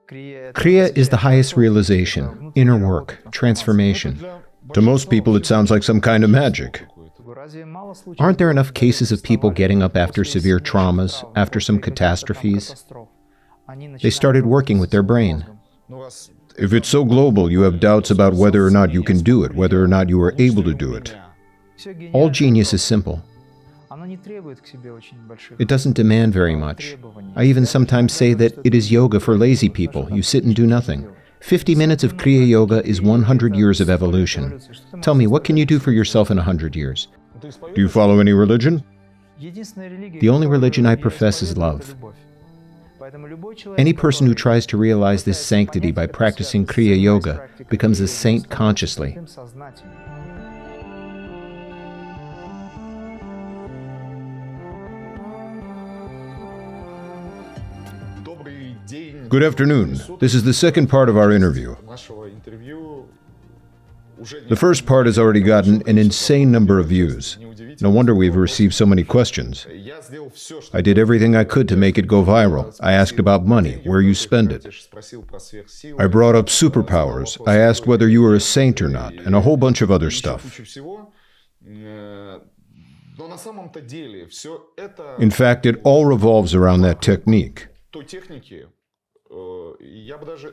Kriya is the highest realization, inner work, transformation. To most people, it sounds like some kind of magic. Aren't there enough cases of people getting up after severe traumas, after some catastrophes? They started working with their brain. If it's so global, you have doubts about whether or not you can do it, whether or not you are able to do it. All genius is simple. It doesn't demand very much. I even sometimes say that it is yoga for lazy people. You sit and do nothing. 50 minutes of Kriya Yoga is 100 years of evolution. Tell me, what can you do for yourself in 100 years? Do you follow any religion? The only religion I profess is love. Any person who tries to realize this sanctity by practicing Kriya Yoga becomes a saint consciously. Good afternoon. This is the second part of our interview. The first part has already gotten an insane number of views. No wonder we've received so many questions. I did everything I could to make it go viral. I asked about money, where you spend it. I brought up superpowers. I asked whether you were a saint or not, and a whole bunch of other stuff. In fact, it all revolves around that technique.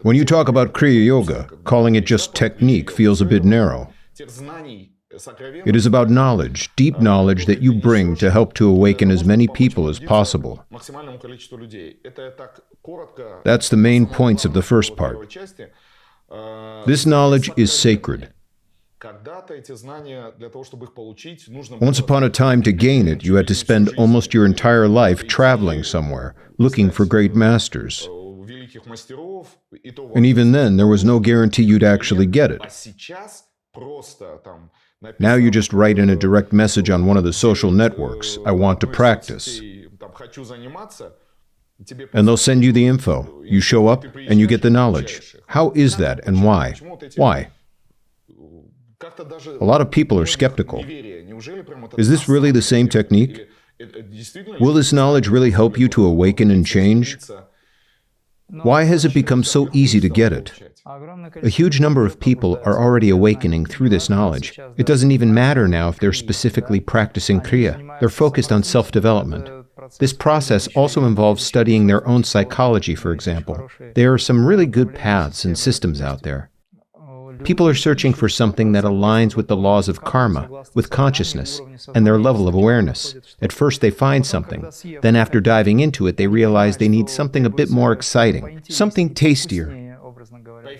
When you talk about Kriya Yoga, calling it just technique feels a bit narrow. It is about knowledge, deep knowledge that you bring to help to awaken as many people as possible. That's the main points of the first part. This knowledge is sacred. Once upon a time, to gain it, you had to spend almost your entire life traveling somewhere, looking for great masters. And even then, there was no guarantee you'd actually get it. Now you just write in a direct message on one of the social networks, I want to practice. And they'll send you the info. You show up and you get the knowledge. How is that and why? Why? A lot of people are skeptical. Is this really the same technique? Will this knowledge really help you to awaken and change? Why has it become so easy to get it? A huge number of people are already awakening through this knowledge. It doesn't even matter now if they're specifically practicing Kriya. They're focused on self-development. This process also involves studying their own psychology, for example. There are some really good paths and systems out there. People are searching for something that aligns with the laws of karma, with consciousness, and their level of awareness. At first they find something. Then after diving into it, they realize they need something a bit more exciting, something tastier.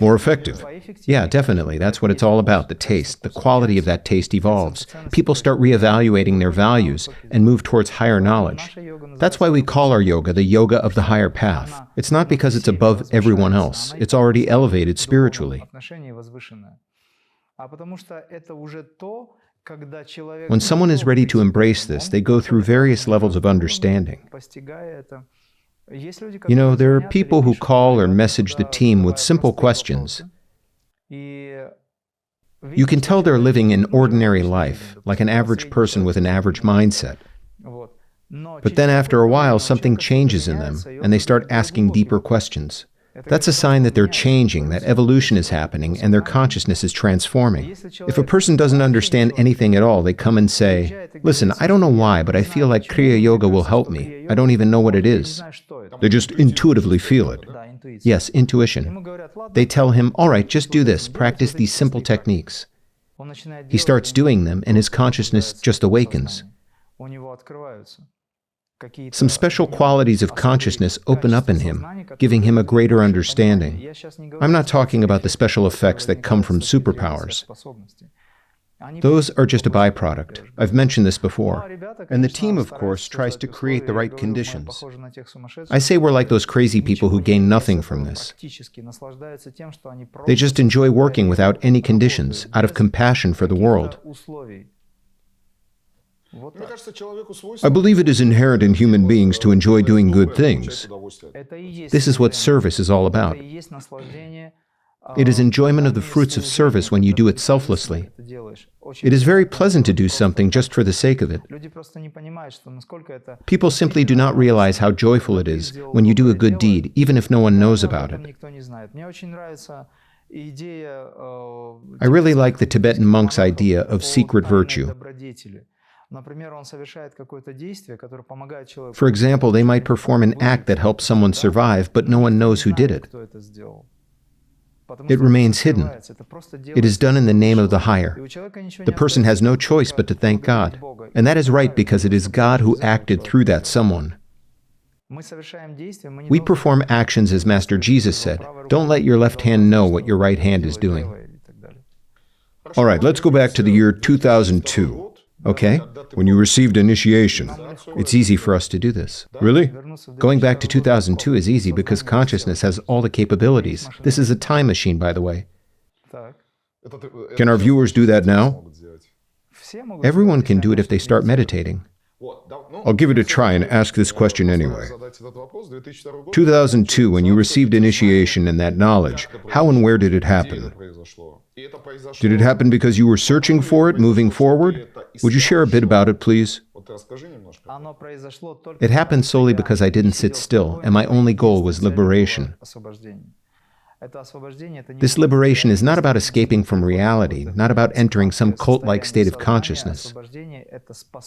More effective. Yeah, definitely. That's what it's all about, the taste. The quality of that taste evolves. People start reevaluating their values and move towards higher knowledge. That's why we call our yoga the yoga of the higher path. It's not because it's above everyone else. It's already elevated spiritually. When someone is ready to embrace this, they go through various levels of understanding. You know, there are people who call or message the team with simple questions. You can tell they're living an ordinary life, like an average person with an average mindset. But then after a while, something changes in them, and they start asking deeper questions. That's a sign that they're changing, that evolution is happening, and their consciousness is transforming. If a person doesn't understand anything at all, they come and say, listen, I don't know why, but I feel like Kriya Yoga will help me. I don't even know what it is. They just intuitively feel it. Yes, intuition. They tell him, all right, just do this, practice these simple techniques. He starts doing them, and his consciousness just awakens. Some special qualities of consciousness open up in him, giving him a greater understanding. I'm not talking about the special effects that come from superpowers. Those are just a byproduct. I've mentioned this before. And the team, of course, tries to create the right conditions. I say we're like those crazy people who gain nothing from this. They just enjoy working without any conditions, out of compassion for the world. I believe it is inherent in human beings to enjoy doing good things. This is what service is all about. It is enjoyment of the fruits of service when you do it selflessly. It is very pleasant to do something just for the sake of it. People simply do not realize how joyful it is when you do a good deed, even if no one knows about it. I really like the Tibetan monk's idea of secret virtue. For example, they might perform an act that helps someone survive, but no one knows who did it. It remains hidden. It is done in the name of the higher. The person has no choice but to thank God. And that is right because it is God who acted through that someone. We perform actions as Master Jesus said. Don't let your left hand know what your right hand is doing. All right, let's go back to the year 2002. Okay? When you received initiation. It's easy for us to do this. Really? Going back to 2002 is easy because consciousness has all the capabilities. This is a time machine, by the way. Can our viewers do that now? Everyone can do it if they start meditating. I'll give it a try and ask this question anyway. 2002, when you received initiation and that knowledge, how and where did it happen? Did it happen because you were searching for it, moving forward? Would you share a bit about it, please? It happened solely because I didn't sit still, and my only goal was liberation. This liberation is not about escaping from reality, not about entering some cult-like state of consciousness.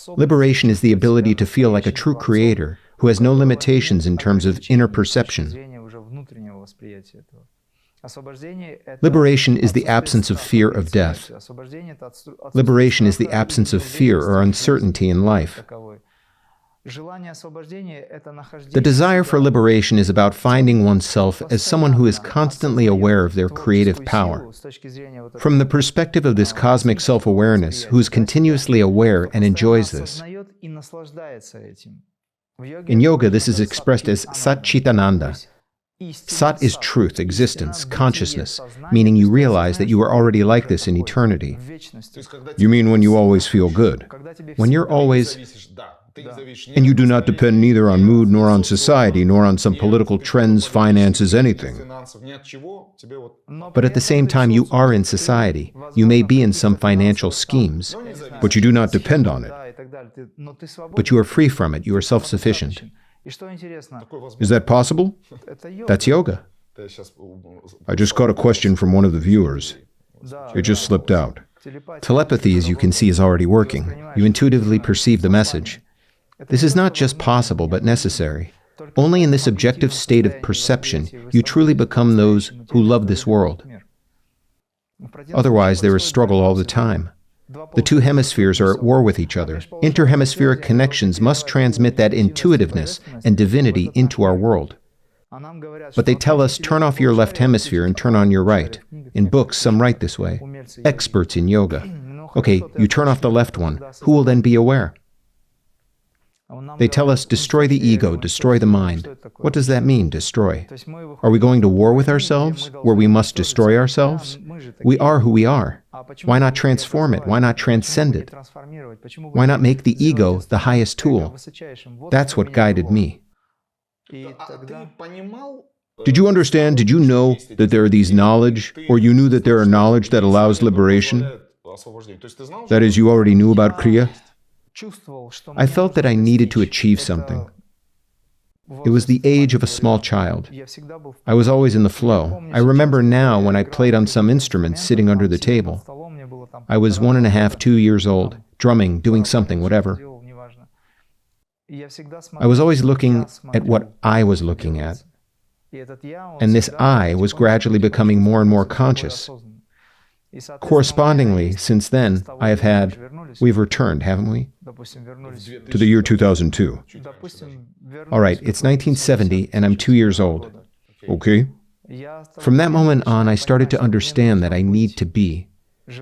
Liberation is the ability to feel like a true creator who has no limitations in terms of inner perception. Liberation is the absence of fear of death. Liberation is the absence of fear or uncertainty in life. The desire for liberation is about finding oneself as someone who is constantly aware of their creative power. From the perspective of this cosmic self-awareness, who is continuously aware and enjoys this. In yoga, this is expressed as Satchitananda. Sat is truth, existence, consciousness, meaning you realize that you are already like this in eternity. You mean when you always feel good? When you're always... And you do not depend neither on mood, nor on society, nor on some political trends, finances, anything. But at the same time, you are in society. You may be in some financial schemes. But you do not depend on it. But you are free from it. You are self-sufficient. Is that possible? That's yoga. I just got a question from one of the viewers. It just slipped out. Telepathy, as you can see, is already working. You intuitively perceive the message. This is not just possible, but necessary. Only in this objective state of perception, you truly become those who love this world. Otherwise, there is struggle all the time. The two hemispheres are at war with each other. Interhemispheric connections must transmit that intuitiveness and divinity into our world. But they tell us, turn off your left hemisphere and turn on your right. In books, some write this way. Experts in yoga. Okay, you turn off the left one. Who will then be aware? They tell us, destroy the ego, destroy the mind. What does that mean, destroy? Are we going to war with ourselves, where we must destroy ourselves? We are who we are. Why not transform it? Why not transcend it? Why not make the ego the highest tool? That's what guided me. Did you understand, did you know that there are these knowledge, or you knew that there are knowledge that allows liberation? That is, you already knew about Kriya? I felt that I needed to achieve something. It was the age of a small child. I was always in the flow. I remember now when I played on some instruments sitting under the table. I was 1.5, 2 years old, drumming, doing something, whatever. I was always looking at what I was looking at. And this I was gradually becoming more and more conscious. Correspondingly, since then, we've returned, haven't we? To the year 2002. All right, it's 1970, and I'm 2 years old. Okay. From that moment on, I started to understand that I need to be.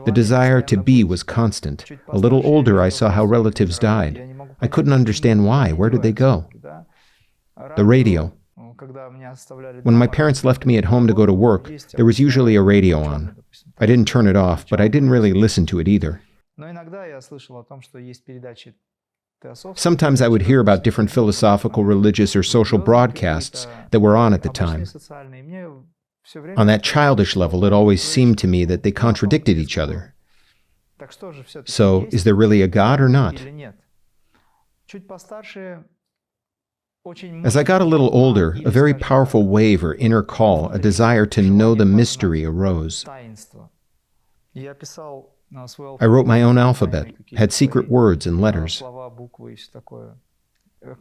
The desire to be was constant. A little older, I saw how relatives died. I couldn't understand why. Where did they go? The radio. When my parents left me at home to go to work, there was usually a radio on. I didn't turn it off, but I didn't really listen to it either. Sometimes I would hear about different philosophical, religious, or social broadcasts that were on at the time. On that childish level, it always seemed to me that they contradicted each other. So, is there really a God or not? As I got a little older, a very powerful wave or inner call, a desire to know the mystery arose. I wrote my own alphabet, had secret words and letters.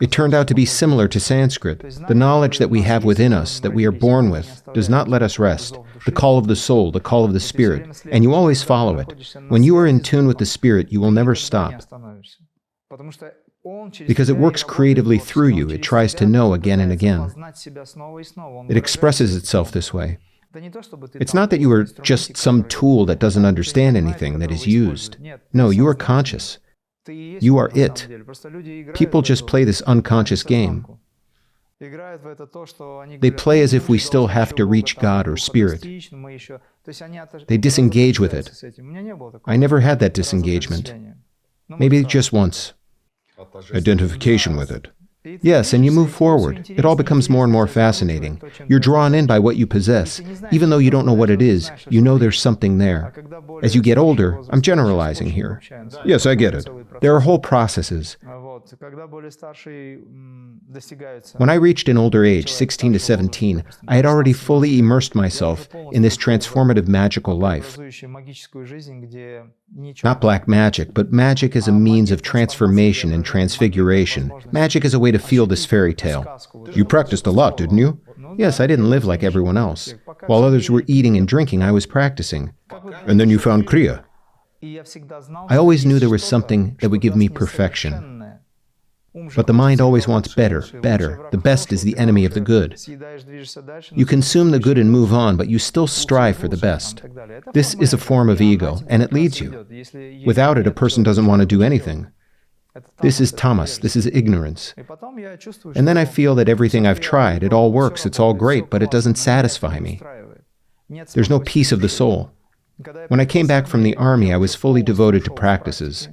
It turned out to be similar to Sanskrit. The knowledge that we have within us, that we are born with, does not let us rest. The call of the soul, the call of the spirit, and you always follow it. When you are in tune with the spirit, you will never stop. Because it works creatively through you, it tries to know again and again. It expresses itself this way. It's not that you are just some tool that doesn't understand anything, that is used. No, you are conscious. You are it. People just play this unconscious game. They play as if we still have to reach God or spirit. They disengage with it. I never had that disengagement. Maybe just once. Identification with it. Yes, and you move forward. It all becomes more and more fascinating. You're drawn in by what you possess. Even though you don't know what it is, you know there's something there. As you get older, I'm generalizing here. Yes, I get it. There are whole processes. When I reached an older age, 16 to 17, I had already fully immersed myself in this transformative magical life. Not black magic, but magic as a means of transformation and transfiguration. Magic as a way to feel this fairy tale. You practiced a lot, didn't you? Yes, I didn't live like everyone else. While others were eating and drinking, I was practicing. And then you found Kriya. I always knew there was something that would give me perfection. But the mind always wants better, better. The best is the enemy of the good. You consume the good and move on, but you still strive for the best. This is a form of ego, and it leads you. Without it, a person doesn't want to do anything. This is tamas, this is ignorance. And then I feel that everything I've tried, it all works, it's all great, but it doesn't satisfy me. There's no peace of the soul. When I came back from the army, I was fully devoted to practices.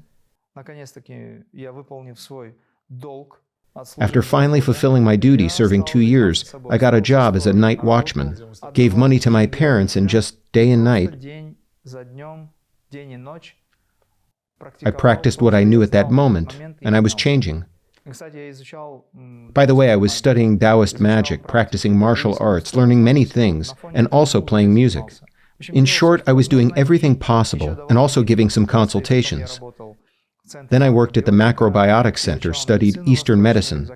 After finally fulfilling my duty, serving 2 years, I got a job as a night watchman, gave money to my parents, and just day and night, I practiced what I knew at that moment, and I was changing. By the way, I was studying Taoist magic, practicing martial arts, learning many things, and also playing music. In short, I was doing everything possible, and also giving some consultations. Then I worked at the Macrobiotic Center, studied Eastern medicine.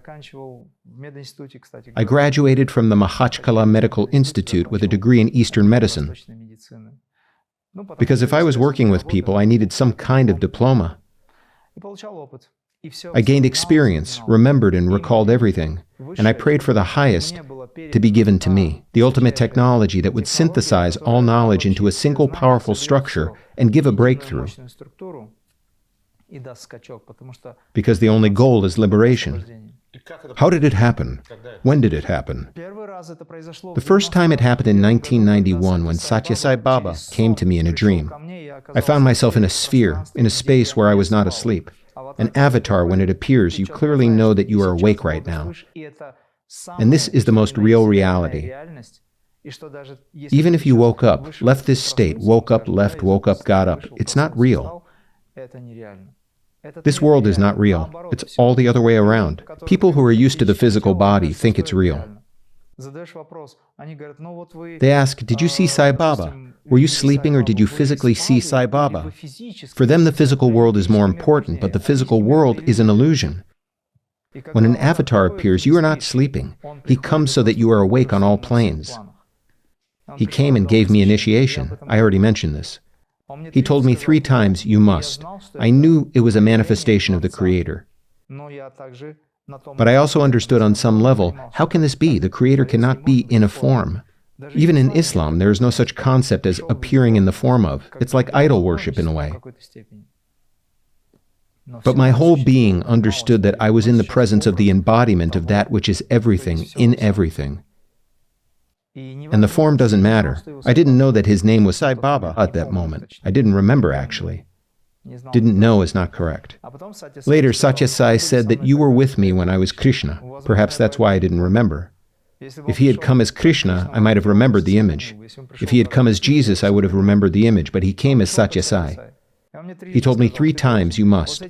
I graduated from the Mahachkala Medical Institute with a degree in Eastern medicine. Because if I was working with people, I needed some kind of diploma. I gained experience, remembered and recalled everything, and I prayed for the highest to be given to me, the ultimate technology that would synthesize all knowledge into a single powerful structure and give a breakthrough. Because the only goal is liberation. How did it happen? When did it happen? The first time it happened in 1991 when Sathya Sai Baba came to me in a dream. I found myself in a sphere, in a space where I was not asleep. An avatar, when it appears, you clearly know that you are awake right now. And this is the most real reality. Even if you woke up, left this state, woke up, left, woke up, got up, it's not real. This world is not real. It's all the other way around. People who are used to the physical body think it's real. They ask, did you see Sai Baba? Were you sleeping or did you physically see Sai Baba? For them, the physical world is more important, but the physical world is an illusion. When an avatar appears, you are not sleeping. He comes so that you are awake on all planes. He came and gave me initiation. I already mentioned this. He told me 3 times, you must. I knew it was a manifestation of the Creator. But I also understood on some level, how can this be? The Creator cannot be in a form. Even in Islam, there is no such concept as appearing in the form of. It's like idol worship in a way. But my whole being understood that I was in the presence of the embodiment of that which is everything in everything. And the form doesn't matter. I didn't know that his name was Sai Baba at that moment. I didn't remember, actually. Didn't know is not correct. Later, Sathya Sai said that you were with me when I was Krishna. Perhaps that's why I didn't remember. If he had come as Krishna, I might have remembered the image. If he had come as Jesus, I would have remembered the image, but he came as Sathya Sai. He told me 3 times, you must.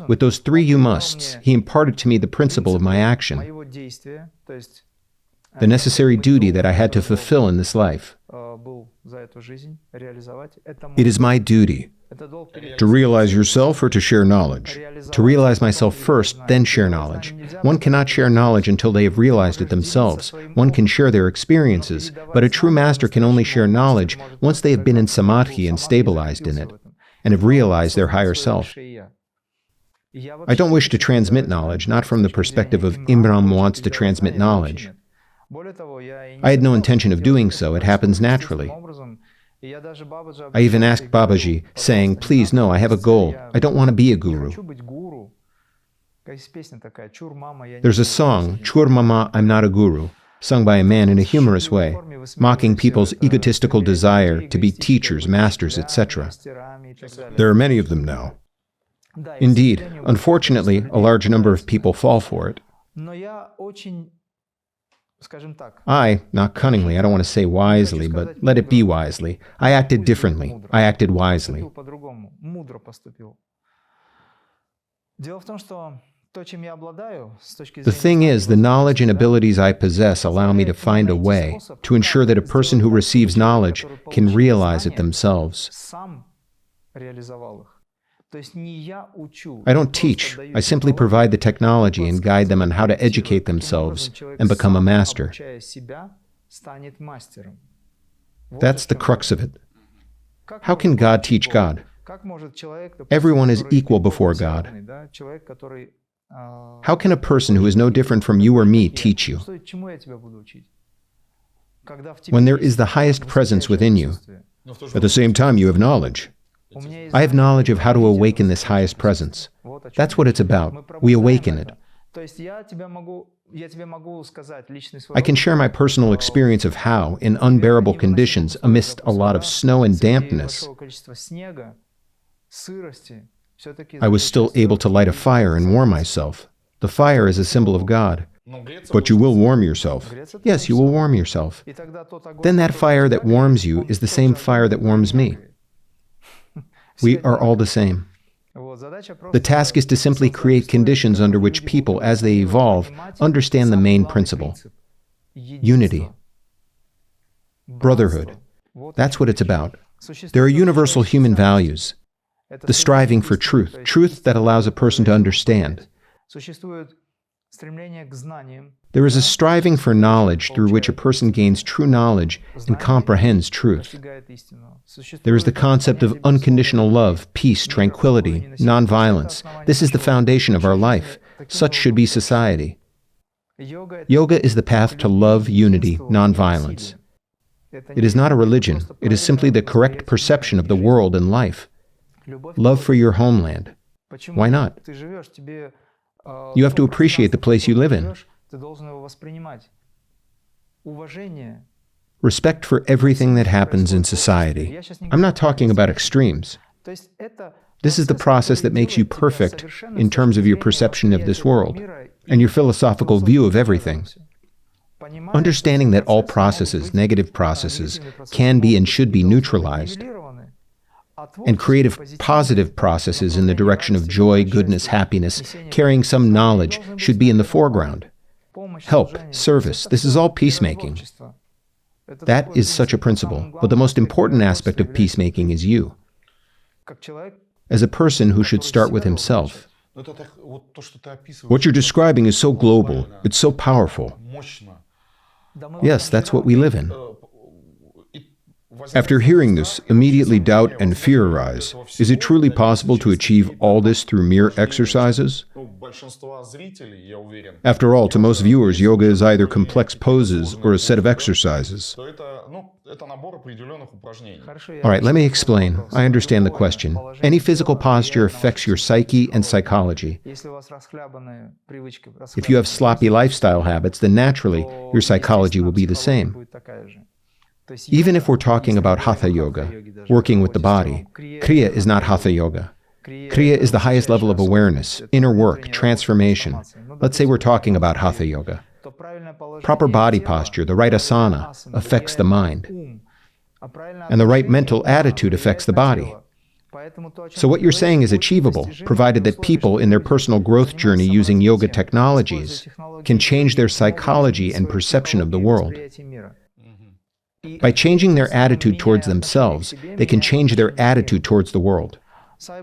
With those 3 you musts, he imparted to me the principle of my action, the necessary duty that I had to fulfill in this life. It is my duty. To realize yourself or to share knowledge? To realize myself first, then share knowledge. One cannot share knowledge until they have realized it themselves. One can share their experiences, but a true master can only share knowledge once they have been in samadhi and stabilized in it, and have realized their higher self. I don't wish to transmit knowledge, not from the perspective of Imram wants to transmit knowledge. I had no intention of doing so, it happens naturally. I even asked Babaji, saying, please, no, I have a goal. I don't want to be a guru. There's a song, Chur Mama, I'm not a guru, sung by a man in a humorous way, mocking people's egotistical desire to be teachers, masters, etc. There are many of them now. Indeed, unfortunately, a large number of people fall for it. I, not cunningly, I don't want to say wisely, but let it be wisely. I acted differently. I acted wisely. The thing is, the knowledge and abilities I possess allow me to find a way to ensure that a person who receives knowledge can realize it themselves. I don't teach, I simply provide the technology and guide them on how to educate themselves and become a master. That's the crux of it. How can God teach God? Everyone is equal before God. How can a person who is no different from you or me teach you? When there is the highest presence within you. At the same time, you have knowledge. I have knowledge of how to awaken this highest presence. That's what it's about. We awaken it. I can share my personal experience of how, in unbearable conditions, amidst a lot of snow and dampness, I was still able to light a fire and warm myself. The fire is a symbol of God. But you will warm yourself. Yes, you will warm yourself. Then that fire that warms you is the same fire that warms me. We are all the same. The task is to simply create conditions under which people, as they evolve, understand the main principle. Unity. Brotherhood. That's what it's about. There are universal human values. The striving for truth, truth that allows a person to understand. There is a striving for knowledge through which a person gains true knowledge and comprehends truth. There is the concept of unconditional love, peace, tranquility, nonviolence. This is the foundation of our life. Such should be society. Yoga is the path to love, unity, nonviolence. It is not a religion. It is simply the correct perception of the world and life. Love for your homeland. Why not? You have to appreciate the place you live in. Respect for everything that happens in society. I'm not talking about extremes. This is the process that makes you perfect in terms of your perception of this world and your philosophical view of everything. Understanding that all processes, negative processes, can be and should be neutralized, and creative, positive processes in the direction of joy, goodness, happiness, carrying some knowledge, should be in the foreground. Help, service, this is all peacemaking. That is such a principle, but the most important aspect of peacemaking is you, as a person who should start with himself. What you're describing is so global, it's so powerful. Yes, that's what we live in. After hearing this, immediately doubt and fear arise. Is it truly possible to achieve all this through mere exercises? After all, to most viewers, yoga is either complex poses or a set of exercises. All right, let me explain. I understand the question. Any physical posture affects your psyche and psychology. If you have sloppy lifestyle habits, then naturally, your psychology will be the same. Even if we're talking about Hatha Yoga, working with the body, Kriya is not Hatha Yoga. Kriya is the highest level of awareness, inner work, transformation. Let's say we're talking about Hatha Yoga. Proper body posture, the right asana, affects the mind. And the right mental attitude affects the body. So what you're saying is achievable, provided that people in their personal growth journey using yoga technologies can change their psychology and perception of the world. By changing their attitude towards themselves, they can change their attitude towards the world. Sai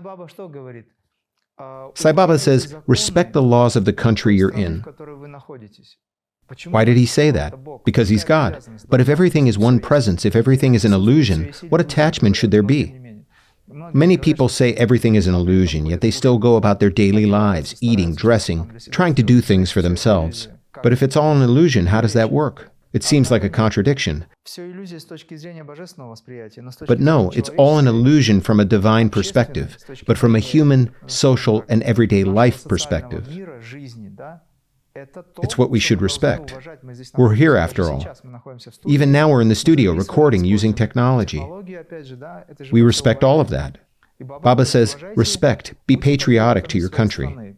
Baba says, respect the laws of the country you're in. Why did he say that? Because he's God. But if everything is one presence, if everything is an illusion, what attachment should there be? Many people say everything is an illusion, yet they still go about their daily lives, eating, dressing, trying to do things for themselves. But if it's all an illusion, how does that work? It seems like a contradiction. But no, it's all an illusion from a divine perspective, but from a human, social, and everyday life perspective. It's what we should respect. We're here after all. Even now we're in the studio recording using technology. We respect all of that. Baba says, respect, be patriotic to your country.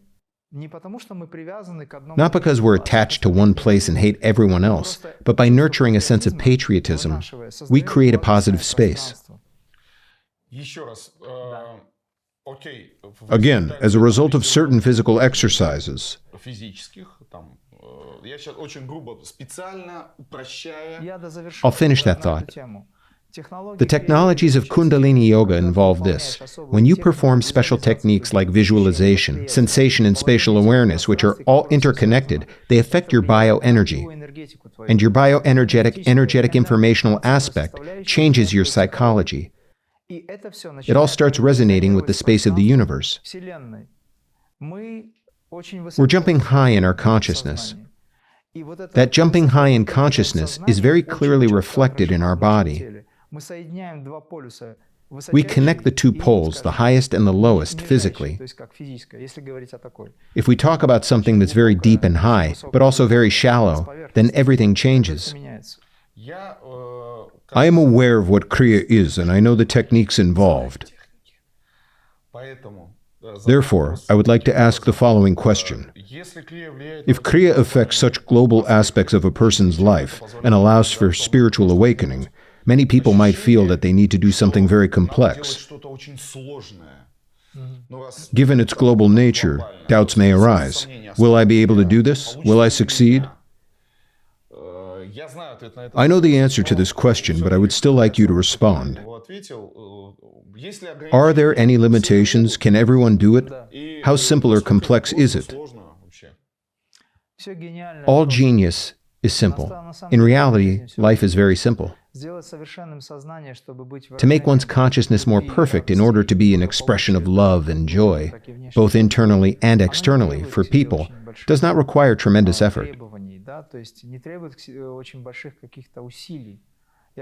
Not because we're attached to one place and hate everyone else, but by nurturing a sense of patriotism, we create a positive space. Again, as a result of certain physical exercises, I'll finish that thought. The technologies of Kundalini Yoga involve this. When you perform special techniques like visualization, sensation, and spatial awareness, which are all interconnected, they affect your bioenergy. And your energetic informational aspect changes your psychology. It all starts resonating with the space of the universe. We're jumping high in our consciousness. That jumping high in consciousness is very clearly reflected in our body. We connect the two poles, the highest and the lowest, physically. If we talk about something that's very deep and high, but also very shallow, then everything changes. I am aware of what Kriya is, and I know the techniques involved. Therefore, I would like to ask the following question. If Kriya affects such global aspects of a person's life and allows for spiritual awakening, many people might feel that they need to do something very complex. Given its global nature, doubts may arise. Will I be able to do this? Will I succeed? I know the answer to this question, but I would still like you to respond. Are there any limitations? Can everyone do it? How simple or complex is it? All genius is simple. In reality, life is very simple. To make one's consciousness more perfect in order to be an expression of love and joy, both internally and externally, for people, does not require tremendous effort.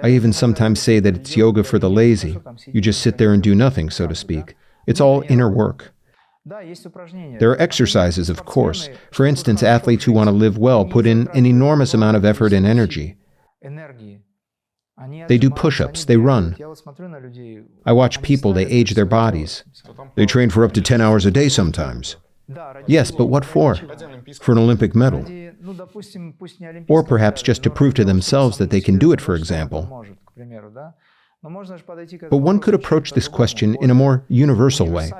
I even sometimes say that it's yoga for the lazy. You just sit there and do nothing, so to speak. It's all inner work. There are exercises, of course. For instance, athletes who want to live well put in an enormous amount of effort and energy. They do push-ups, they run. I watch people, they age their bodies. They train for up to 10 hours a day sometimes. Yes, but what for? For an Olympic medal. Or perhaps just to prove to themselves that they can do it, for example. But one could approach this question in a more universal way.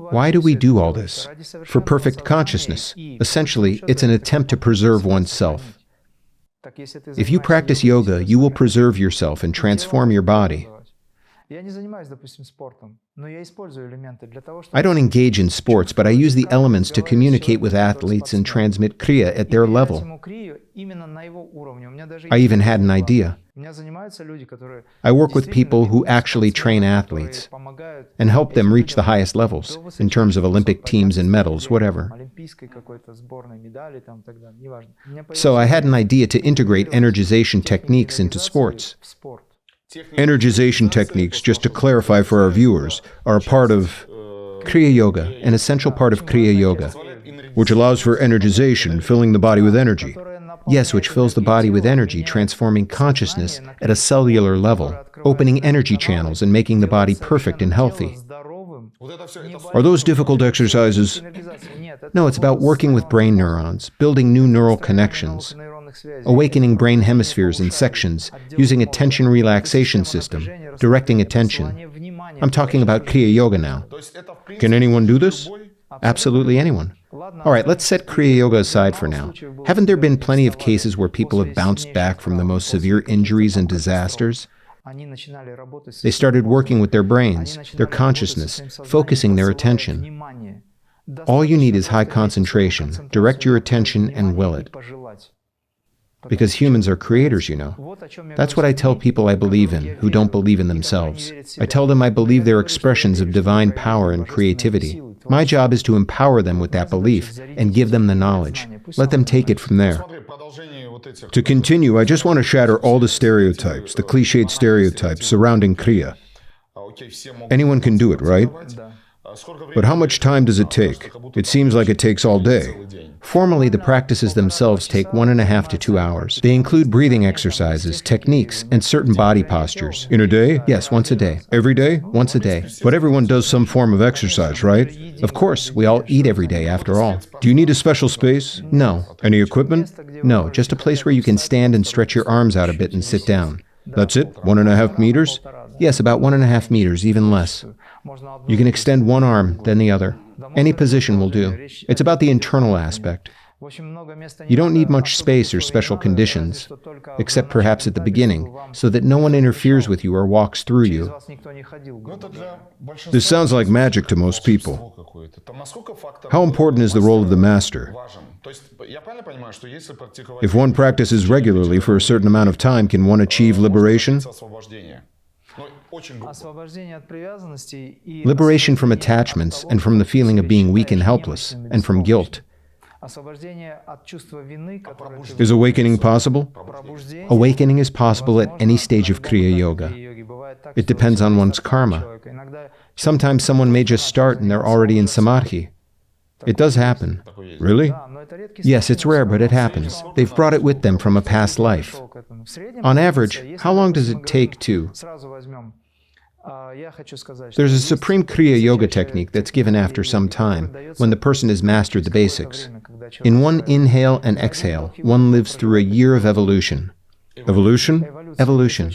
Why do we do all this? For perfect consciousness. Essentially, it's an attempt to preserve oneself. If you practice yoga, you will preserve yourself and transform your body. I don't engage in sports, but I use the elements to communicate with athletes and transmit Kriya at their level. I even had an idea. I work with people who actually train athletes and help them reach the highest levels in terms of Olympic teams and medals, whatever. So I had an idea to integrate energization techniques into sports. Energization techniques, just to clarify for our viewers, are a part of Kriya Yoga, an essential part of Kriya Yoga. which allows for energization, filling the body with energy. Yes, which fills the body with energy, transforming consciousness at a cellular level, opening energy channels and making the body perfect and healthy. Are those difficult exercises? No, it's about working with brain neurons, building new neural connections, awakening brain hemispheres and sections, using a tension relaxation system, directing attention. I'm talking about Kriya Yoga now. Can anyone do this? Absolutely anyone. All right, let's set Kriya Yoga aside for now. Haven't there been plenty of cases where people have bounced back from the most severe injuries and disasters? They started working with their brains, their consciousness, focusing their attention. All you need is high concentration. Direct your attention and will it. Because humans are creators, you know. That's what I tell people I believe in, who don't believe in themselves. I tell them I believe they're expressions of divine power and creativity. My job is to empower them with that belief and give them the knowledge. Let them take it from there. To continue, I just want to shatter all the stereotypes, the cliched stereotypes surrounding Kriya. Anyone can do it, right? But how much time does it take? It seems like it takes all day. Formally, the practices themselves take 1.5 to 2 hours. They include breathing exercises, techniques, and certain body postures. In a day? Yes, once a day. Every day? Once a day. But everyone does some form of exercise, right? Of course, we all eat every day after all. Do you need a special space? No. Any equipment? No, just a place where you can stand and stretch your arms out a bit and sit down. That's it? 1.5 meters? Yes, about 1.5 meters, even less. You can extend one arm, then the other. Any position will do. It's about the internal aspect. You don't need much space or special conditions, except perhaps at the beginning, so that no one interferes with you or walks through you. This sounds like magic to most people. How important is the role of the master? If one practices regularly for a certain amount of time, can one achieve liberation? Liberation from attachments and from the feeling of being weak and helpless, and from guilt. Is awakening possible? Awakening is possible at any stage of Kriya Yoga. It depends on one's karma. Sometimes someone may just start and they're already in samadhi. It does happen. Really? Yes, it's rare, but it happens. They've brought it with them from a past life. On average, how long does it take to? There's a supreme Kriya Yoga technique that's given after some time, when the person has mastered the basics. In one inhale and exhale, one lives through a year of evolution. Evolution? Evolution.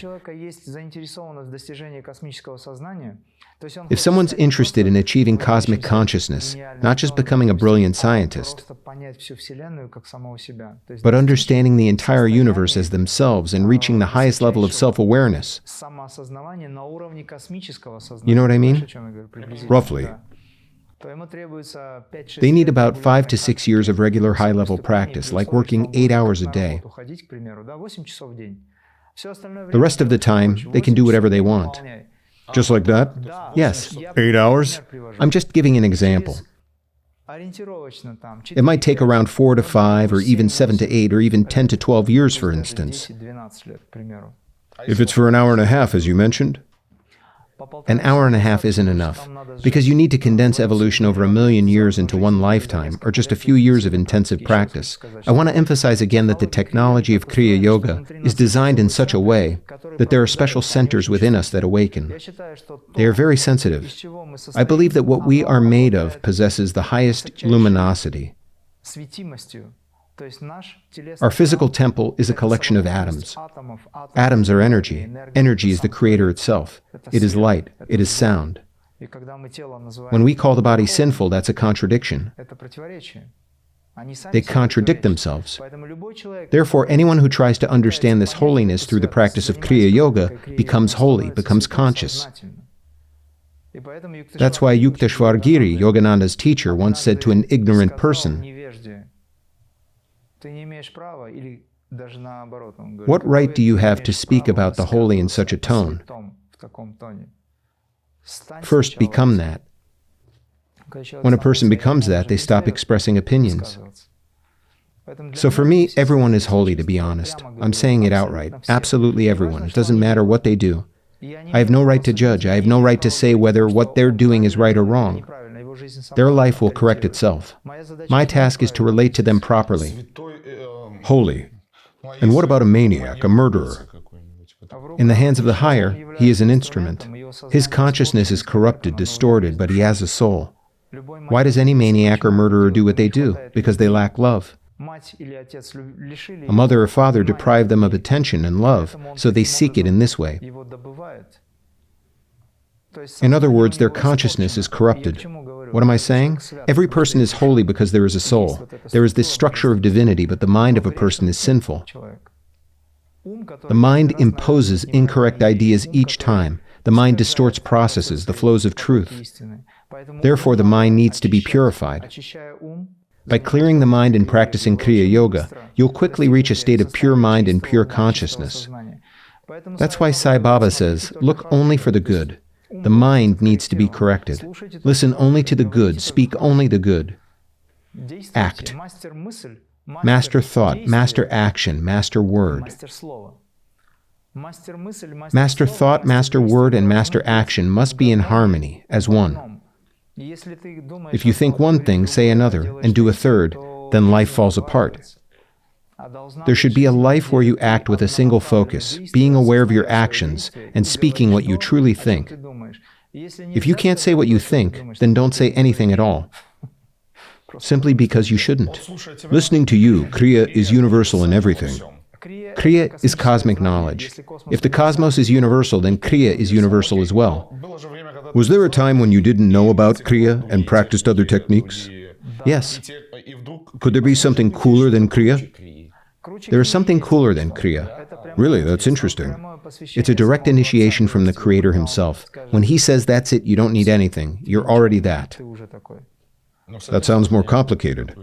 If someone's interested in achieving cosmic consciousness, not just becoming a brilliant scientist, but understanding the entire universe as themselves and reaching the highest level of self-awareness. You know what I mean? Roughly. They need about 5 to 6 years of regular high-level practice, like working 8 hours a day. The rest of the time, they can do whatever they want. Just like that? Yes. 8 hours? I'm just giving an example. It might take around 4 to 5, or even 7 to 8, or even 10 to 12 years, for instance. If it's for an hour and a half, as you mentioned? An hour and a half isn't enough, because you need to condense evolution over 1,000,000 years into one lifetime, or just a few years of intensive practice. I want to emphasize again that the technology of Kriya Yoga is designed in such a way that there are special centers within us that awaken. They are very sensitive. I believe that what we are made of possesses the highest luminosity. Our physical temple is a collection of atoms. Atoms are energy. Energy is the creator itself. It is light. It is sound. When we call the body sinful, that's a contradiction. They contradict themselves. Therefore, anyone who tries to understand this holiness through the practice of Kriya Yoga becomes holy, becomes conscious. That's why Yukteswar Giri, Yogananda's teacher, once said to an ignorant person, "What right do you have to speak about the holy in such a tone? First, become that." When a person becomes that, they stop expressing opinions. So for me, everyone is holy, to be honest. I'm saying it outright. Absolutely everyone. It doesn't matter what they do. I have no right to judge. I have no right to say whether what they're doing is right or wrong. Their life will correct itself. My task is to relate to them properly. Holy. And what about a maniac, a murderer? In the hands of the higher, he is an instrument. His consciousness is corrupted, distorted, but he has a soul. Why does any maniac or murderer do what they do? Because they lack love. A mother or father deprive them of attention and love, so they seek it in this way. In other words, their consciousness is corrupted. What am I saying? Every person is holy because there is a soul. There is this structure of divinity, but the mind of a person is sinful. The mind imposes incorrect ideas each time. The mind distorts processes, the flows of truth. Therefore, the mind needs to be purified. By clearing the mind and practicing Kriya Yoga, you'll quickly reach a state of pure mind and pure consciousness. That's why Sai Baba says, look only for the good. The mind needs to be corrected. Listen only to the good, speak only the good. Act. Master thought, master action, master word. Master thought, master word, and master action must be in harmony, as one. If you think one thing, say another, and do a third, then life falls apart. There should be a life where you act with a single focus, being aware of your actions, and speaking what you truly think. If you can't say what you think, then don't say anything at all. Simply because you shouldn't. Listening to you, Kriya is universal in everything. Kriya is cosmic knowledge. If the cosmos is universal, then Kriya is universal as well. Was there a time when you didn't know about Kriya and practiced other techniques? Yes. Could there be something cooler than Kriya? There is something cooler than Kriya. Really, that's interesting. It's a direct initiation from the Creator himself. When he says that's it, you don't need anything. You're already that. That sounds more complicated.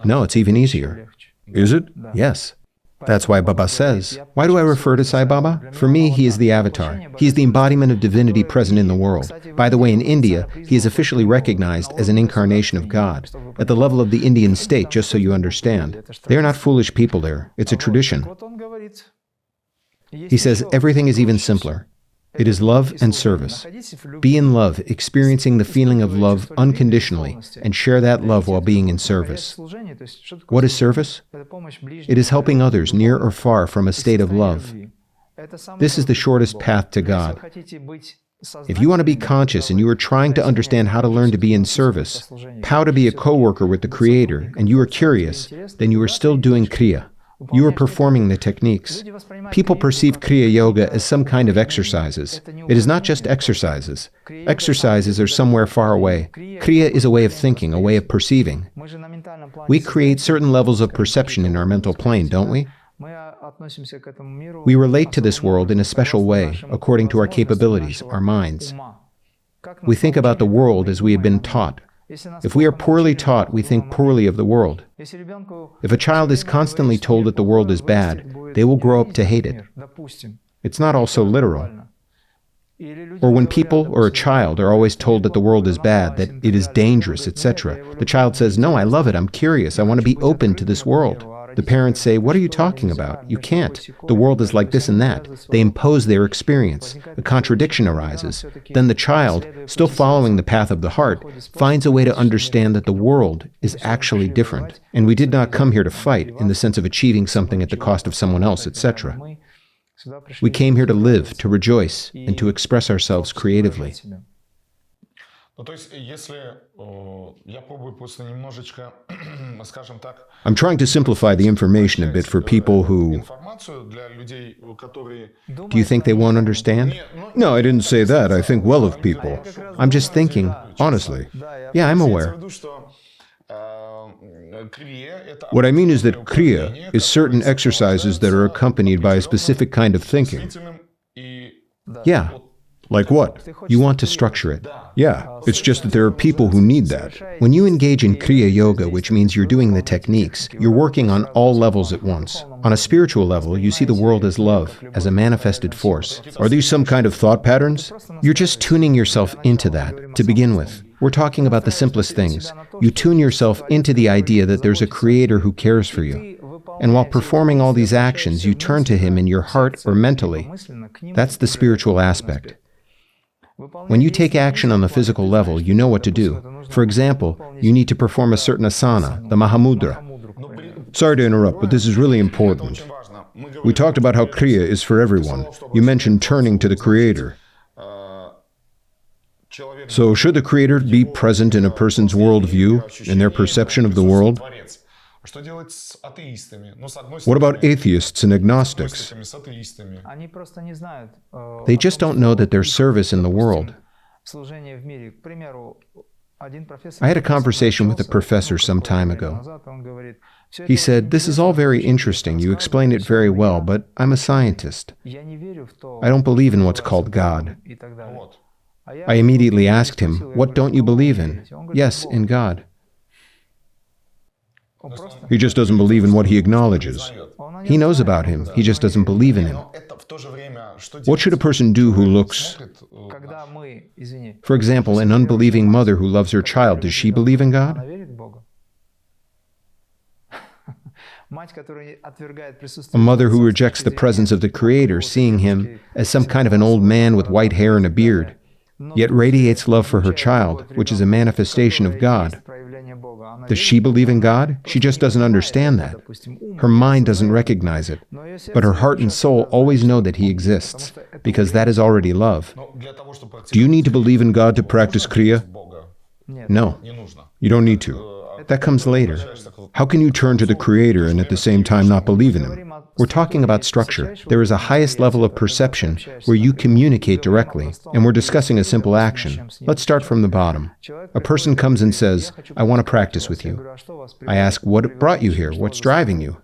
No, it's even easier. Is it? Yes. That's why Baba says, why do I refer to Sai Baba? For me, he is the avatar. He is the embodiment of divinity present in the world. By the way, in India, he is officially recognized as an incarnation of God. At the level of the Indian state, just so you understand. They are not foolish people there. It's a tradition. He says everything is even simpler. It is love and service. Be in love, experiencing the feeling of love unconditionally, and share that love while being in service. What is service? It is helping others, near or far, from a state of love. This is the shortest path to God. If you want to be conscious and you are trying to understand how to learn to be in service, how to be a co-worker with the Creator, and you are curious, then you are still doing Kriya. You are performing the techniques. People perceive Kriya Yoga as some kind of exercises. It is not just exercises. Exercises are somewhere far away. Kriya is a way of thinking, a way of perceiving. We create certain levels of perception in our mental plane, don't we? We relate to this world in a special way, according to our capabilities, our minds. We think about the world as we have been taught. If we are poorly taught, we think poorly of the world. If a child is constantly told that the world is bad, they will grow up to hate it. It's not all so literal. Or when people or a child are always told that the world is bad, that it is dangerous, etc., the child says, "No, I love it, I'm curious, I want to be open to this world." The parents say, "What are you talking about? You can't. The world is like this and that." They impose their experience. A contradiction arises. Then the child, still following the path of the heart, finds a way to understand that the world is actually different. And we did not come here to fight in the sense of achieving something at the cost of someone else, etc. We came here to live, to rejoice, and to express ourselves creatively. I'm trying to simplify the information a bit for people who... Do you think they won't understand? No, I didn't say that. I think well of people. I'm just thinking, Honestly. Yeah, I'm aware. What I mean is that Kriya is certain exercises that are accompanied by a specific kind of thinking. Yeah. Like what? You want to structure it. Yeah, it's just that there are people who need that. When you engage in Kriya Yoga, which means you're doing the techniques, you're working on all levels at once. On a spiritual level, you see the world as love, as a manifested force. Are these some kind of thought patterns? You're just tuning yourself into that, to begin with. We're talking about the simplest things. You tune yourself into the idea that there's a Creator who cares for you. And while performing all these actions, you turn to Him in your heart or mentally. That's the spiritual aspect. When you take action on the physical level, you know what to do. For example, you need to perform a certain asana, the Mahamudra. Sorry to interrupt, but this is really important. We talked about how Kriya is for everyone. You mentioned turning to the Creator. So should the Creator be present in a person's worldview, in their perception of the world? What about atheists and agnostics? They just don't know that there's service in the world. I had a conversation with a professor some time ago. He said, "This is all very interesting. You explain it very well, but I'm a scientist. I don't believe in what's called God." I immediately asked him, "What don't you believe in?" "Yes, in God." He just doesn't believe in what he acknowledges. He knows about him, he just doesn't believe in him. What should a person do who looks... For example, an unbelieving mother who loves her child, does she believe in God? A mother who rejects the presence of the Creator, seeing him as some kind of an old man with white hair and a beard, yet radiates love for her child, which is a manifestation of God. Does she believe in God? She just doesn't understand that. Her mind doesn't recognize it. But her heart and soul always know that He exists, because that is already love. Do you need to believe in God to practice Kriya? No, you don't need to. That comes later. How can you turn to the Creator and at the same time not believe in Him? We're talking about structure. There is a highest level of perception where you communicate directly, and we're discussing a simple action. Let's start from the bottom. A person comes and says, "I want to practice with you." I ask, "What brought you here? What's driving you?"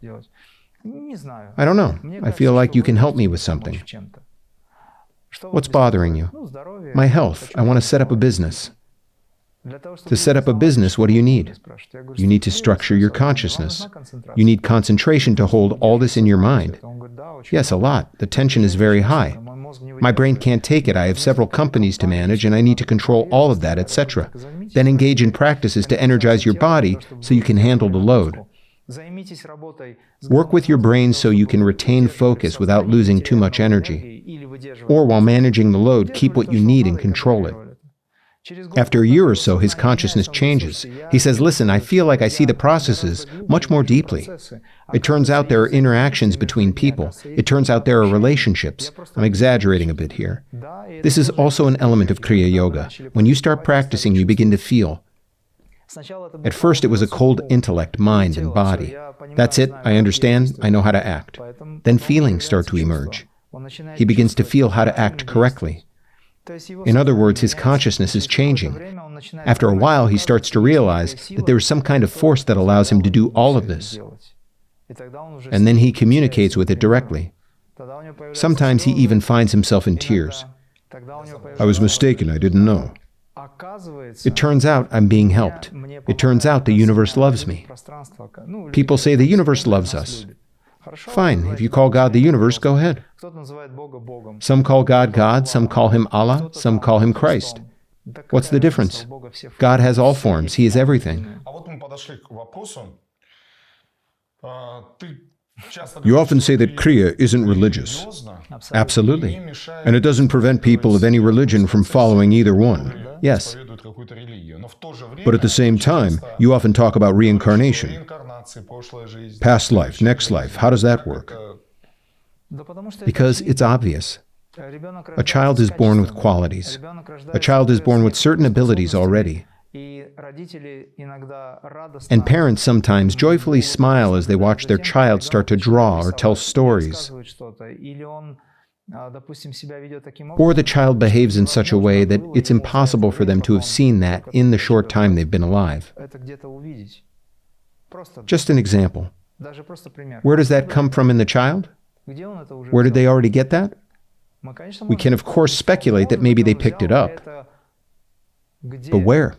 "I don't know. I feel like you can help me with something." "What's bothering you?" "My health. I want to set up a business." To set up a business, what do you need? You need to structure your consciousness. You need concentration to hold all this in your mind. Yes, a lot. The tension is very high. My brain can't take it. I have several companies to manage, and I need to control all of that, etc. Then engage in practices to energize your body so you can handle the load. Work with your brain so you can retain focus without losing too much energy. Or while managing the load, keep what you need and control it. After a year or so, his consciousness changes. He says, "Listen, I feel like I see the processes much more deeply. It turns out there are interactions between people. It turns out there are relationships." I'm exaggerating a bit here. This is also an element of Kriya Yoga. When you start practicing, you begin to feel. At first, it was a cold intellect, mind, and body. That's it, I understand, I know how to act. Then feelings start to emerge. He begins to feel how to act correctly. In other words, his consciousness is changing. After a while, he starts to realize that there is some kind of force that allows him to do all of this. And then he communicates with it directly. Sometimes he even finds himself in tears. "I was mistaken, I didn't know. It turns out I'm being helped. It turns out the universe loves me." People say the universe loves us. Fine, if you call God the universe, go ahead. Some call God God, some call Him Allah, some call Him Christ. What's the difference? God has all forms, He is everything. You often say that Kriya isn't religious. Absolutely. And it doesn't prevent people of any religion from following either one. Yes. But at the same time, you often talk about reincarnation. Past life, next life, how does that work? Because it's obvious. A child is born with qualities. A child is born with certain abilities already. And parents sometimes joyfully smile as they watch their child start to draw or tell stories. Or the child behaves in such a way that it's impossible for them to have seen that in the short time they've been alive. Just an example. Where does that come from in the child? Where did they already get that? We can, of course, speculate that maybe they picked it up. But where?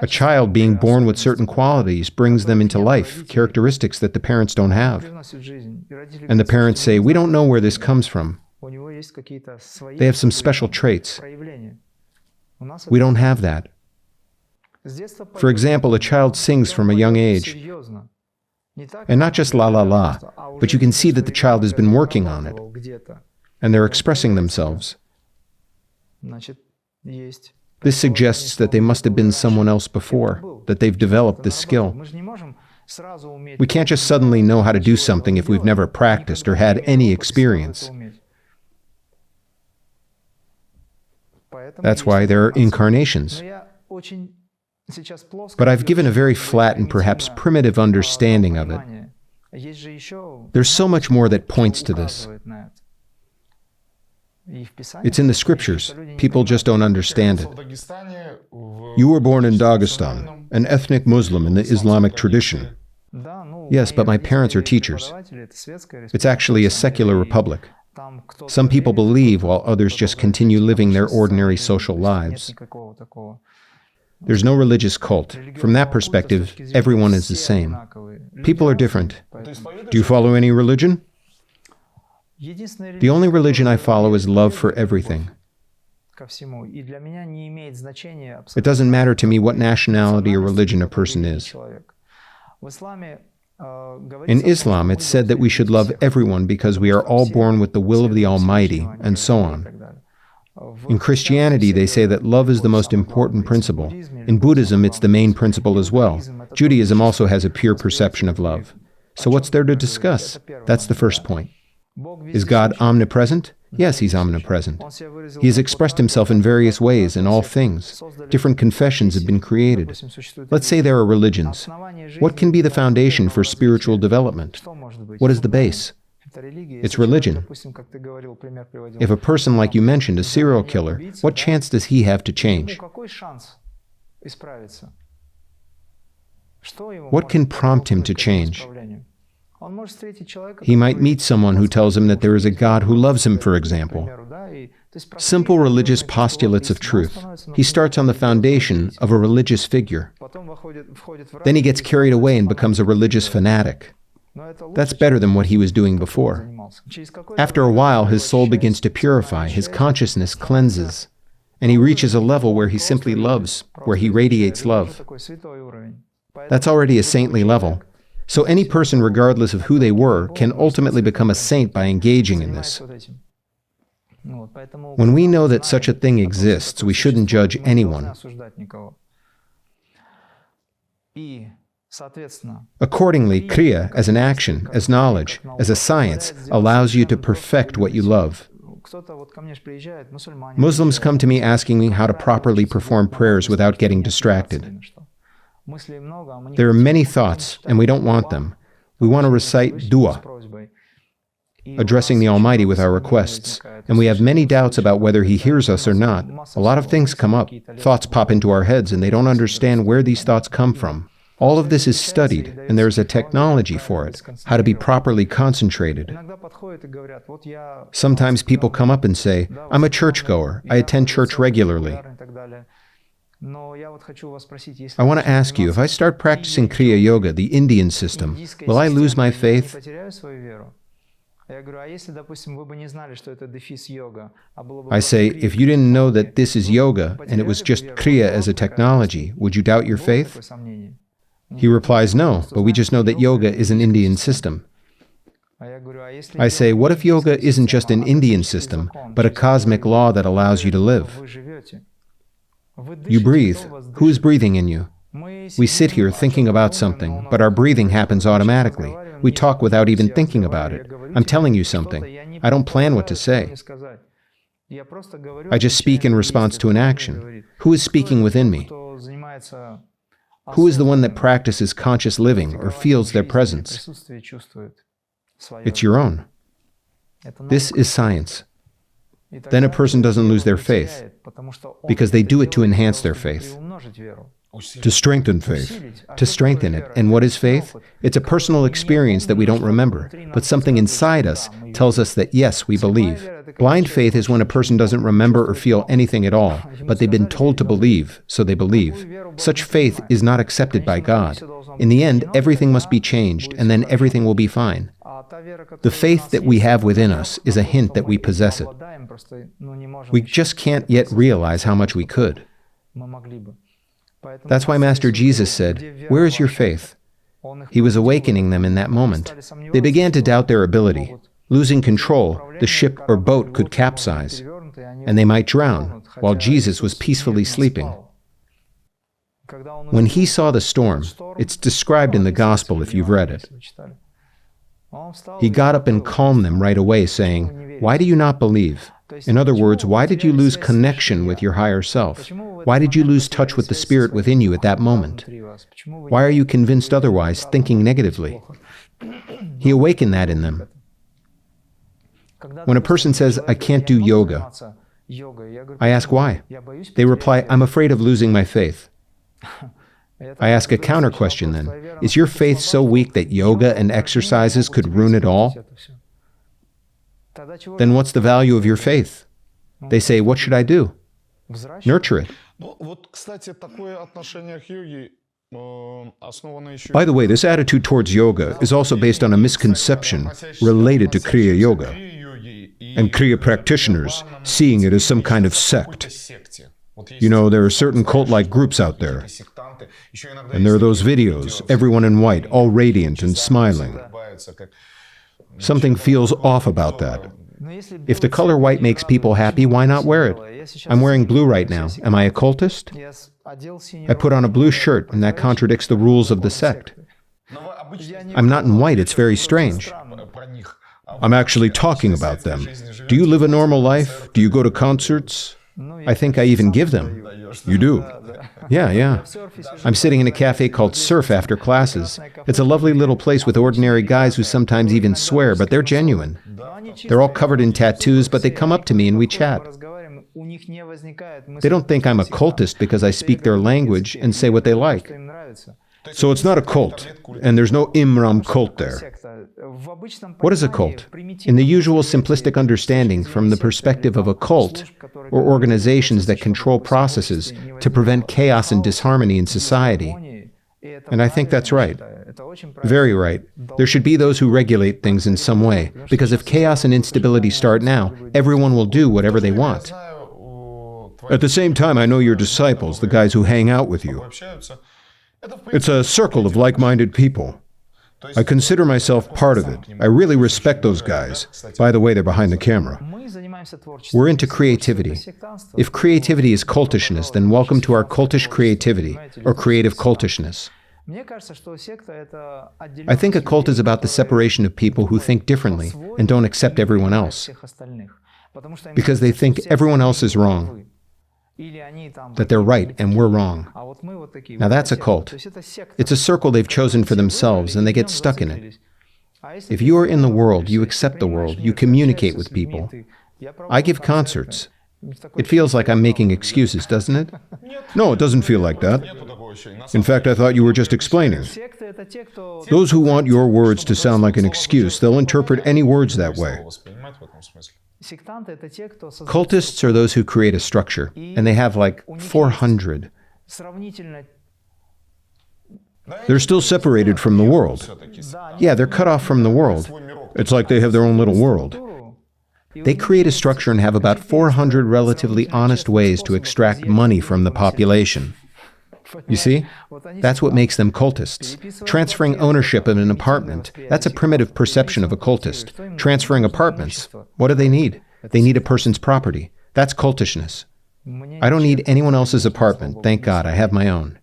A child being born with certain qualities brings them into life, characteristics that the parents don't have. And the parents say, "We don't know where this comes from. They have some special traits. We don't have that." For example, a child sings from a young age. And not just la la la, but you can see that the child has been working on it. And they're expressing themselves. This suggests that they must have been someone else before, that they've developed this skill. We can't just suddenly know how to do something if we've never practiced or had any experience. That's why there are incarnations. But I've given a very flat and perhaps primitive understanding of it. There's so much more that points to this. It's in the scriptures. People just don't understand it. You were born in Dagestan, an ethnic Muslim in the Islamic tradition. Yes, but my parents are teachers. It's actually a secular republic. Some people believe while others just continue living their ordinary social lives. There's no religious cult. From that perspective, everyone is the same. People are different. Do you follow any religion? The only religion I follow is love for everything. It doesn't matter to me what nationality or religion a person is. In Islam, it's said that we should love everyone because we are all born with the will of the Almighty, and so on. In Christianity, they say that love is the most important principle. In Buddhism, it's the main principle as well. Judaism also has a pure perception of love. So what's there to discuss? That's the first point. Is God omnipresent? Yes, He's omnipresent. He has expressed Himself in various ways in all things. Different confessions have been created. Let's say there are religions. What can be the foundation for spiritual development? What is the base? It's religion. If a person, like you mentioned, a serial killer, what chance does he have to change? What can prompt him to change? He might meet someone who tells him that there is a God who loves him, for example. Simple religious postulates of truth. He starts on the foundation of a religious figure. Then he gets carried away and becomes a religious fanatic. That's better than what he was doing before. After a while, his soul begins to purify, his consciousness cleanses, and he reaches a level where he simply loves, where he radiates love. That's already a saintly level. So any person, regardless of who they were, can ultimately become a saint by engaging in this. When we know that such a thing exists, we shouldn't judge anyone. Accordingly, Kriya, as an action, as knowledge, as a science, allows you to perfect what you love. Muslims come to me asking me how to properly perform prayers without getting distracted. There are many thoughts, and we don't want them. We want to recite dua, addressing the Almighty with our requests, and we have many doubts about whether He hears us or not. A lot of things come up. Thoughts pop into our heads, and they don't understand where these thoughts come from. All of this is studied, and there is a technology for it, how to be properly concentrated. Sometimes people come up and say, I'm a churchgoer, I attend church regularly. I want to ask you, if I start practicing Kriya Yoga, the Indian system, will I lose my faith? I say, if you didn't know that this is yoga, and it was just Kriya as a technology, would you doubt your faith? He replies, no, but we just know that yoga is an Indian system. I say, what if yoga isn't just an Indian system, but a cosmic law that allows you to live? You breathe. Who is breathing in you? We sit here thinking about something, but our breathing happens automatically. We talk without even thinking about it. I'm telling you something. I don't plan what to say. I just speak in response to an action. Who is speaking within me? Who is the one that practices conscious living or feels their presence? It's your own. This is science. Then a person doesn't lose their faith, because they do it to enhance their faith. To strengthen faith. To strengthen it. And what is faith? It's a personal experience that we don't remember, but something inside us tells us that yes, we believe. Blind faith is when a person doesn't remember or feel anything at all, but they've been told to believe, so they believe. Such faith is not accepted by God. In the end, everything must be changed, and then everything will be fine. The faith that we have within us is a hint that we possess it. We just can't yet realize how much we could. That's why Master Jesus said, "Where is your faith?" He was awakening them in that moment. They began to doubt their ability. Losing control, the ship or boat could capsize, and they might drown, while Jesus was peacefully sleeping. When he saw the storm, it's described in the Gospel if you've read it. He got up and calmed them right away, saying, "Why do you not believe?" In other words, why did you lose connection with your higher self? Why did you lose touch with the spirit within you at that moment? Why are you convinced otherwise, thinking negatively? He awakened that in them. When a person says, I can't do yoga, I ask why. They reply, I'm afraid of losing my faith. I ask a counter question then. Is your faith so weak that yoga and exercises could ruin it all? Then what's the value of your faith? They say, what should I do? Nurture it. By the way, this attitude towards yoga is also based on a misconception related to Kriya Yoga, and Kriya practitioners seeing it as some kind of sect. You know, there are certain cult-like groups out there, and there are those videos, everyone in white, all radiant and smiling. Something feels off about that. If the color white makes people happy, why not wear it? I'm wearing blue right now. Am I a cultist? I put on a blue shirt, and that contradicts the rules of the sect. I'm not in white. It's very strange. I'm actually talking about them. Do you live a normal life? Do you go to concerts? I think I even give them. You do? Yeah. I'm sitting in a cafe called Surf after classes. It's a lovely little place with ordinary guys who sometimes even swear, but they're genuine. They're all covered in tattoos, but they come up to me and we chat. They don't think I'm a cultist because I speak their language and say what they like. So it's not a cult, and there's no Imram cult there. What is a cult? In the usual simplistic understanding, from the perspective of a cult, or organizations that control processes to prevent chaos and disharmony in society. And I think that's right. Very right. There should be those who regulate things in some way, because if chaos and instability start now, everyone will do whatever they want. At the same time, I know your disciples, the guys who hang out with you. It's a circle of like-minded people. I consider myself part of it. I really respect those guys. By the way, they're behind the camera. We're into creativity. If creativity is cultishness, then welcome to our cultish creativity, or creative cultishness. I think a cult is about the separation of people who think differently and don't accept everyone else, because they think everyone else is wrong, that they're right and we're wrong. Now that's a cult. It's a circle they've chosen for themselves, and they get stuck in it. If you are in the world, you accept the world, you communicate with people. I give concerts. It feels like I'm making excuses, doesn't it? No, it doesn't feel like that. In fact, I thought you were just explaining. Those who want your words to sound like an excuse, they'll interpret any words that way. Cultists are those who create a structure, and they have like 400. They're still separated from the world. Yeah, they're cut off from the world. It's like they have their own little world. They create a structure and have about 400 relatively honest ways to extract money from the population. You see? That's what makes them cultists. Transferring ownership of an apartment, that's a primitive perception of a cultist. Transferring apartments, what do they need? They need a person's property. That's cultishness. I don't need anyone else's apartment. Thank God, I have my own.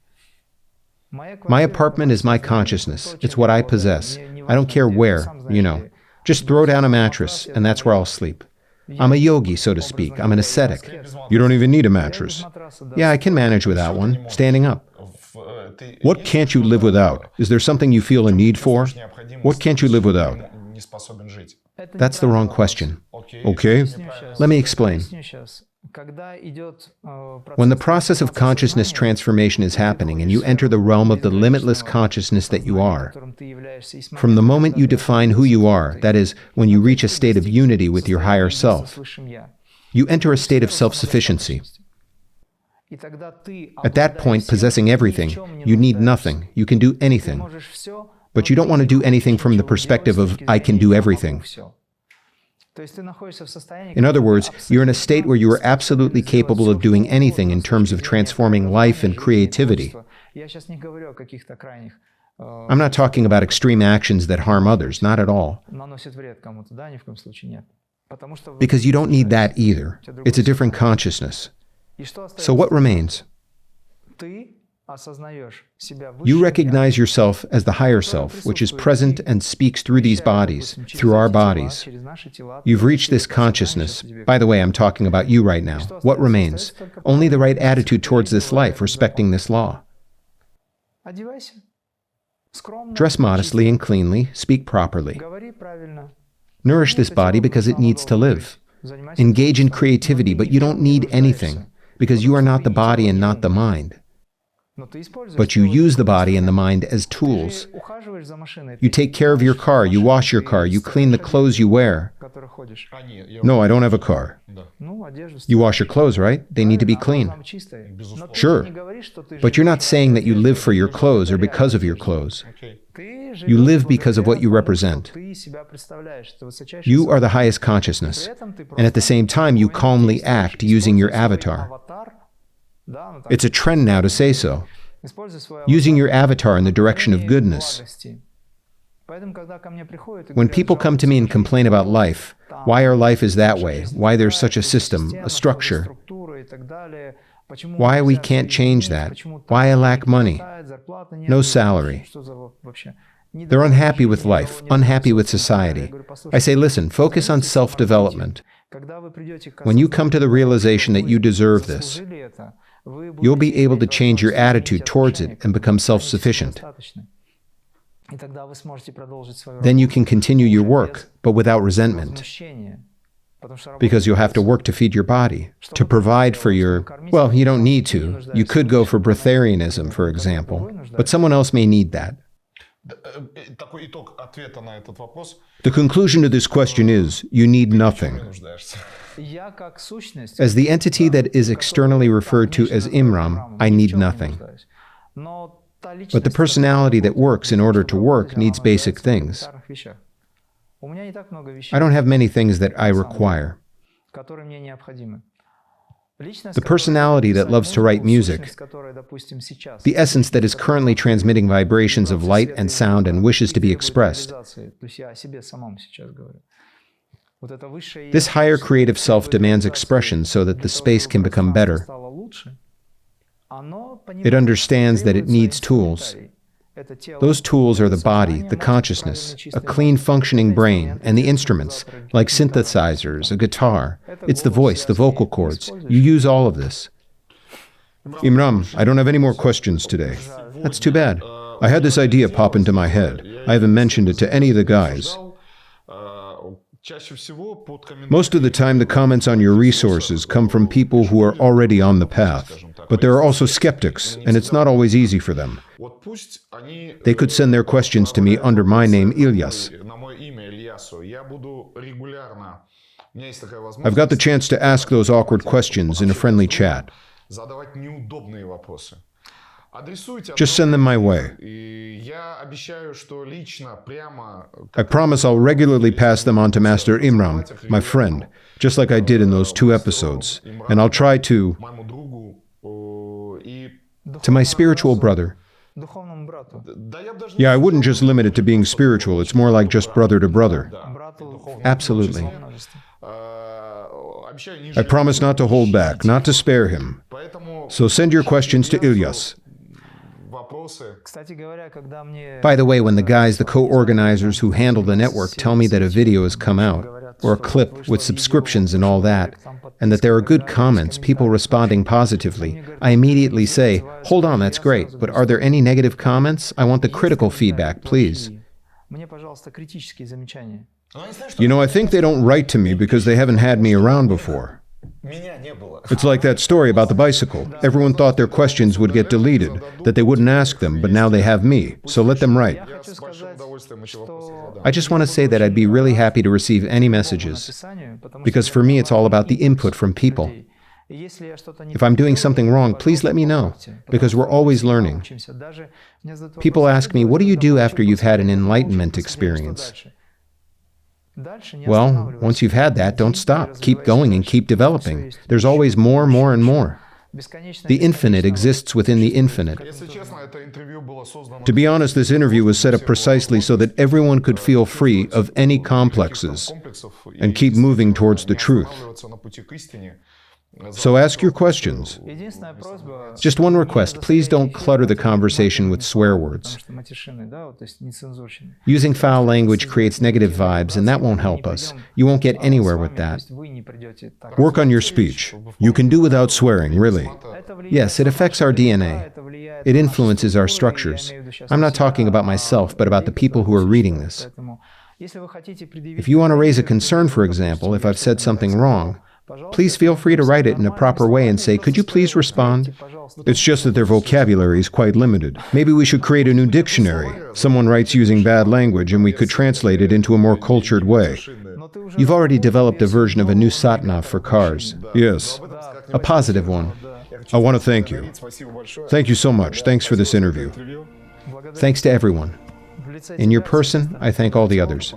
My apartment is my consciousness. It's what I possess. I don't care where, you know. Just throw down a mattress, and that's where I'll sleep. I'm a yogi, so to speak. I'm an ascetic. You don't even need a mattress. Yeah, I can manage without one, standing up. What can't you live without? Is there something you feel a need for? What can't you live without? That's the wrong question. Okay? Let me explain. When the process of consciousness transformation is happening and you enter the realm of the limitless consciousness that you are, from the moment you define who you are, that is, when you reach a state of unity with your higher self, you enter a state of self-sufficiency. At that point, possessing everything, you need nothing, you can do anything. But you don't want to do anything from the perspective of, I can do everything. In other words, you're in a state where you are absolutely capable of doing anything in terms of transforming life and creativity. I'm not talking about extreme actions that harm others, not at all. Because you don't need that either. It's a different consciousness. So what remains? You recognize yourself as the higher self, which is present and speaks through these bodies, through our bodies. You've reached this consciousness. By the way, I'm talking about you right now. What remains? Only the right attitude towards this life, respecting this law. Dress modestly and cleanly, speak properly. Nourish this body because it needs to live. Engage in creativity, but you don't need anything, because you are not the body and not the mind. But you use the body and the mind as tools. You take care of your car, you wash your car, you clean the clothes you wear. No, I don't have a car. You wash your clothes, right? They need to be clean. Sure. But you're not saying that you live for your clothes or because of your clothes. You live because of what you represent. You are the highest consciousness, and at the same time you calmly act using your avatar. It's a trend now to say so. Using your avatar in the direction of goodness. When people come to me and complain about life, why our life is that way, why there's such a system, a structure, why we can't change that, why I lack money, no salary. They're unhappy with life, unhappy with society. I say, listen, focus on self-development. When you come to the realization that you deserve this, you'll be able to change your attitude towards it and become self-sufficient. Then you can continue your work, but without resentment. Because you'll have to work to feed your body, to provide for your... Well, you don't need to. You could go for breatharianism, for example, but someone else may need that. The conclusion to this question is, you need nothing. As the entity that is externally referred to as Imram, I need nothing. But the personality that works in order to work needs basic things. I don't have many things that I require. The personality that loves to write music, the essence that is currently transmitting vibrations of light and sound and wishes to be expressed. This higher creative self demands expression so that the space can become better. It understands that it needs tools. Those tools are the body, the consciousness, a clean functioning brain, and the instruments, like synthesizers, a guitar. It's the voice, the vocal cords. You use all of this. Imram, I don't have any more questions today. That's too bad. I had this idea pop into my head. I haven't mentioned it to any of the guys. Most of the time, the comments on your resources come from people who are already on the path. But there are also skeptics, and it's not always easy for them. They could send their questions to me under my name, Ilyas. I've got the chance to ask those awkward questions in a friendly chat. Just send them my way. I promise I'll regularly pass them on to Master Imram, my friend, just like I did in those 2 episodes. And I'll try to my spiritual brother. Yeah, I wouldn't just limit it to being spiritual. It's more like just brother to brother. Absolutely. I promise not to hold back, not to spare him. So send your questions to Ilyas. By the way, when the guys, the co-organizers who handle the network tell me that a video has come out, or a clip with subscriptions and all that, and that there are good comments, people responding positively, I immediately say, hold on, that's great, but are there any negative comments? I want the critical feedback, please. You know, I think they don't write to me because they haven't had me around before. It's like that story about the bicycle. Everyone thought their questions would get deleted, that they wouldn't ask them, but now they have me, so let them write. I just want to say that I'd be really happy to receive any messages, because for me it's all about the input from people. If I'm doing something wrong, please let me know, because we're always learning. People ask me, what do you do after you've had an enlightenment experience? Well, once you've had that, don't stop. Keep going and keep developing. There's always more, more, and more. The infinite exists within the infinite. To be honest, this interview was set up precisely so that everyone could feel free of any complexes and keep moving towards the truth. So ask your questions. Just one request, please don't clutter the conversation with swear words. Using foul language creates negative vibes, and that won't help us. You won't get anywhere with that. Work on your speech. You can do without swearing, really. Yes, it affects our DNA. It influences our structures. I'm not talking about myself, but about the people who are reading this. If you want to raise a concern, for example, if I've said something wrong, please feel free to write it in a proper way and say, "Could you please respond?" It's just that their vocabulary is quite limited. Maybe we should create a new dictionary. Someone writes using bad language and we could translate it into a more cultured way. You've already developed a version of a new satnav for cars. Yes. A positive one. I want to thank you. Thank you so much. Thanks for this interview. Thanks to everyone. In your person, I thank all the others.